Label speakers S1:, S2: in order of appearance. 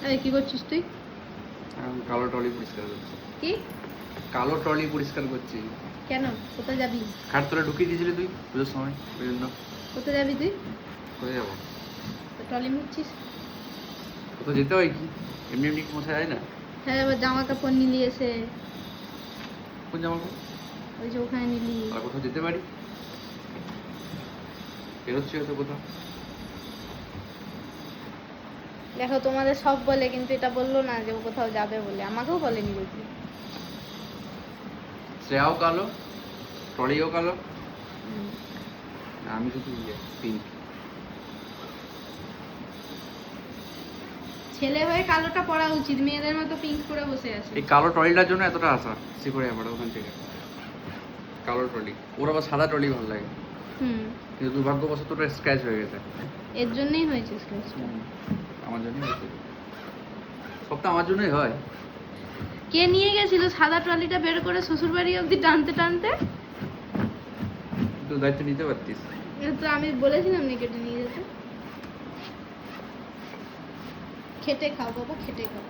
S1: এই কি করছিস তুই?
S2: আমি কালো ট্রলি পরিষ্কার করছি।
S1: কি?
S2: কালো ট্রলি পরিষ্কার করছি।
S1: কেন? কোথায় যাবি?
S2: খাট তলে ঢুকিয়ে দিয়েছিলি তুই পুজোর সময়, ওই জন্য।
S1: কোথায় যাবি তুই?
S2: কোথায় যাবো?
S1: তো ট্রলি মুছছিস?
S2: কোথাও যেতে হয় কি? এমনি এমনি কি মোছা যায় না?
S1: হ্যাঁ, এবার জামা কাপড় নিলি এসে,
S2: কোন জামা কাপড়?
S1: ওই যে ওখানে নিলি।
S2: আর কোথাও যেতে পারি? বেরোচ্ছি হয়তো কোথাও।
S1: দেখো তোমাদের সব বলে, কিন্তু এটা বললো না যে ও কোথাও যাবে বলে। আমাকেও বলেনি দেখি।
S2: শ্রেয়াও কালো, ট্রলিও কালো, আমি শুধু পিঙ্ক।
S1: ছেলে হয়ে কালোটা পরা উচিত, মেয়েদের মতো পিঙ্ক পরে বসে আছে।
S2: এই কালো ট্রলিটার জন্য এতটা আশা শিখরে আমার ওখান থেকে। কালো ট্রলি, ওর আবার সাদা ট্রলি ভালো লাগে, কিন্তু দুর্ভাগ্যবশত ওটা স্ক্র্যাচ হয়ে গেছে।
S1: এর জন্যই হয়েছে স্ক্র্যাচটা।
S2: আমার জন্যই হয়েছে, সবটা আমার জন্যই হয়।
S1: কে নিয়ে গেছিল সাদা ট্রলিটা বের করে শ্বশুর বাড়ি অবধি টানতে টানতে?
S2: তুই দায়িত্ব নিতে পারতিস।
S1: তো আমি বলেছিলাম না কেটে নিয়ে যেতে। খেটে খাও বাবা, খেটে খাও।